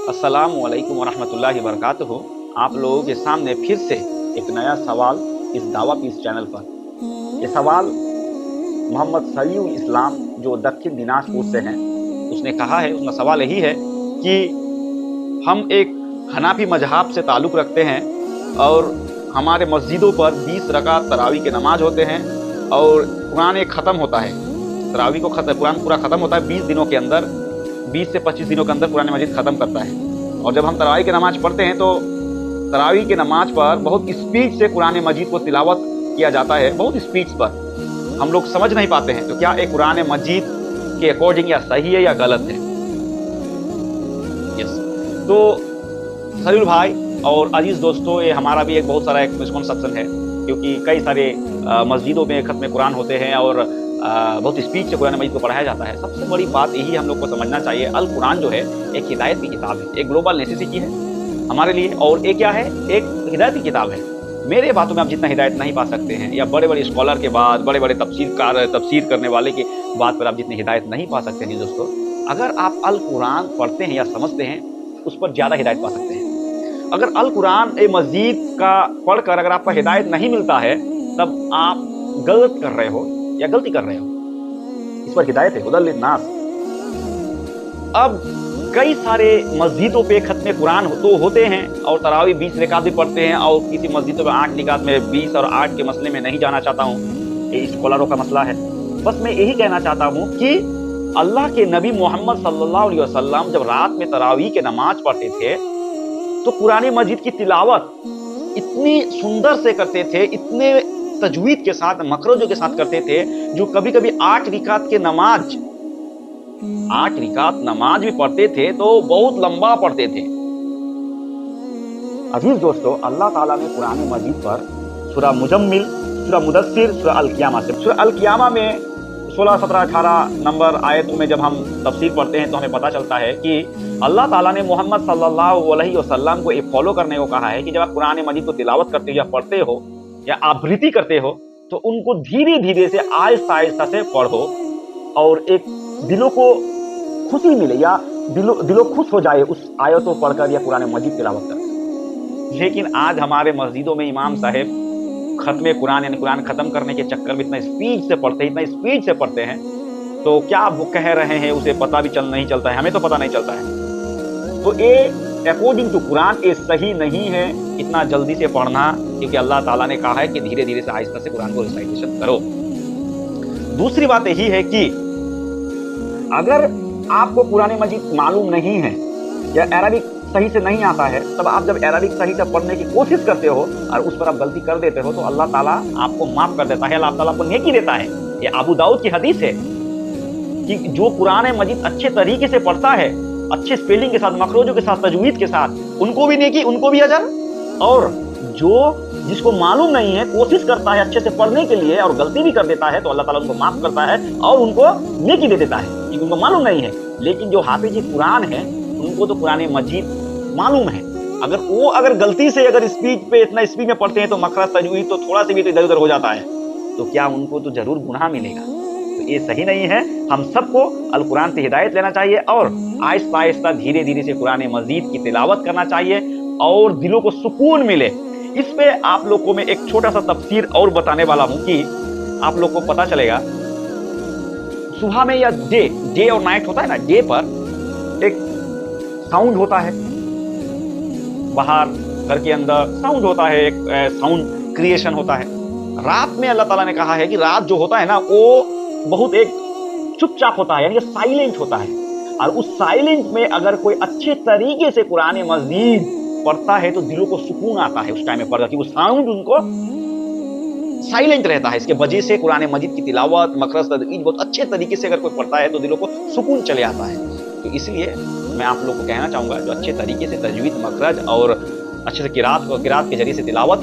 अस्सलामु अलैकुम वरहमतुल्लाहि वबरकातुहू। आप लोगों के सामने फिर से एक नया सवाल इस दावा पीस चैनल पर। ये सवाल मोहम्मद सलीउल इस्लाम जो दक्षिण दिनाजपुर से हैं, उसने कहा है। उसका सवाल यही है कि हम एक हनाफी मजहब से ताल्लुक़ रखते हैं और हमारे मस्जिदों पर 20 रकात तरावी के नमाज होते हैं और कुरान एक ख़त्म होता है। तरावी को कुरान पूरा ख़त्म होता है 20 दिनों के अंदर, 20 से 25 दिनों के अंदर कुरान मजीद ख़त्म करता है। और जब हम तरावी की नमाज़ पढ़ते हैं तो तरावी की नमाज पर बहुत स्पीड से कुरान मजीद को तिलावत किया जाता है, बहुत स्पीड पर हम लोग समझ नहीं पाते हैं। तो क्या एक कुरान मजीद के अकॉर्डिंग या सही है या गलत है? यस। तो सलील भाई और अजीज़ दोस्तों, ये हमारा भी एक बहुत सारा एक मिसकंसेप्शन है, क्योंकि कई सारे मस्जिदों में खत्म कुरान होते हैं और बहुत स्पीड से कुरान मजीद को पढ़ाया जाता है। सबसे बड़ी बात यही हम लोग को समझना चाहिए, अल कुरान जो है एक हिदायत की किताब है, एक ग्लोबल नेसेसिटी है हमारे लिए। और एक क्या है, एक हिदायत की किताब है। मेरे बातों में आप जितना हिदायत नहीं पा सकते हैं, या बड़े बड़े स्कॉलर के बाद, बड़े बड़े तफसीर करने वाले के बात पर आप जितनी हिदायत नहीं पा सकते हैं दोस्तों, अगर आप अल कुरान पढ़ते हैं या समझते हैं, उस पर ज़्यादा हिदायत पा सकते हैं। अगर अल कुरान ए मजीद का पढ़कर अगर आपको हिदायत नहीं मिलता है, तब आप गलत कर रहे हो या गलती कर रहे हो। इस पर हिदायत है हुदल लिन्नास। अब कई सारे मस्जिदों पे खत्म कुरान तो होते हैं और तरावी 20 रकात भी पढ़ते हैं, और किसी मस्जिदों में 8 रकात में 20 और 8 के मसले में नहीं जाना चाहता हूँ, ये स्कॉलरों का मसला है। बस मैं यही कहना चाहता हूँ कि अल्लाह के नबी मोहम्मद सल्लल्लाहु अलैहि वसल्लम जब रात में तरावी के नमाज पढ़ते थे तो कुरान मजीद की तिलावत इतनी सुंदर से करते थे, इतने तजवीद के साथ, मखरजों के साथ करते थे, जो कभी कभी 8 रकात नमाज भी पढ़ते थे तो बहुत लंबा पढ़ते थे। अजीज दोस्तों, अल्लाह ताला ने कुरान मजीद पर सूरह मुजम्मिल, सूरह मुदस्सिर, सूरह अल क़ियामा में 16, 17, 18 नंबर आयतों में जब हम तफसीर पढ़ते हैं तो हमें पता चलता है कि अल्लाह ताला ने मोहम्मद सल्लल्लाहु अलैहि वसल्लम को एक फॉलो करने को कहा है कि जब आप कुरान मजीद को तिलावत करते हो या पढ़ते हो या आवृत्ति करते हो, तो उनको धीरे धीरे से आहिस्ता आहिस्ता से पढ़ो और एक दिलों को खुशी मिले या दिलों खुश हो जाए उस आयतों पढ़कर या कुरान मजीद तिलावत कर। लेकिन आज हमारे मस्जिदों में इमाम साहब खत्म कुरान यानी कुरान खत्म करने के चक्कर में इतना स्पीड से पढ़ते हैं, तो क्या वो कह रहे हैं उसे पता भी नहीं चलता है, हमें तो पता नहीं चलता है। तो ये अकॉर्डिंग टू कुरान ये सही नहीं है इतना जल्दी से पढ़ना, क्योंकि अल्लाह ताला ने कहा है कि धीरे धीरे से आहिस्ता से कुरान को रिसाइटेशन करो। दूसरी बात यही है कि अगर आपको कुरान मजीद मालूम नहीं है या अरबिक सही से नहीं आता है, तब आप जब अरबिक सही से पढ़ने की कोशिश करते हो और उस पर आप गलती कर देते हो, तो अल्लाह ताला आपको माफ कर देता है, अल्लाह ताला आपको नेकी देता है। ये अबू दाऊद की हदीस है कि जो कुरान मजीद अच्छे तरीके से पढ़ता है, अच्छे स्पेलिंग के साथ, मखरोजों के साथ, तजवीद के साथ, उनको भी नेकी, उनको भी अजर। और जिसको मालूम नहीं है, कोशिश करता है अच्छे से पढ़ने के लिए और गलती भी कर देता है, तो अल्लाह ताला उनको माफ करता है और उनको नेकी दे देता है, क्योंकि उनको मालूम नहीं है। लेकिन जो हाफिज कुरान है, उनको तो कुरान मजीद मालूम है। अगर गलती से इतना स्पीड में पढ़ते हैं तो मखरज, तजवीद तो थोड़ा सा भी तो इधर उधर हो जाता है, तो क्या उनको तो जरूर गुनाह मिलेगा। तो ये सही नहीं है। हम सबको अल कुरान से हिदायत लेना चाहिए और आहिस्ता आहिस्ता धीरे धीरे से कुरान मजीद की तिलावत करना चाहिए और दिलों को सुकून मिले। इस पे आप लोग को मैं एक छोटा सा तफसीर और बताने वाला हूं कि आप लोग को पता चलेगा। सुबह में या डे और नाइट होता है ना, डे पर एक साउंड होता है, बाहर घर के अंदर साउंड होता है, एक साउंड क्रिएशन होता है। रात में अल्लाह ताला ने कहा है कि रात जो होता है ना, वो बहुत एक चुपचाप होता है, यानी साइलेंट होता है। और उस साइलेंट में अगर कोई अच्छे तरीके से कुरान मजीद पढ़ता है तो दिलों को सुकून आता है उस टाइम में पढ़कर, कि वो साउंड उनको साइलेंट रहता है। इसके वजह से कुरान मजीद की तिलावत, मखरज, तजवीद बहुत अच्छे तरीके से अगर कोई पढ़ता है तो दिलों को सुकून चले आता है। तो इसलिए मैं आप लोग को कहना चाहूँगा, जो अच्छे तरीके से तजवीद, मखरज और अच्छे से किरात के जरिए से तिलावत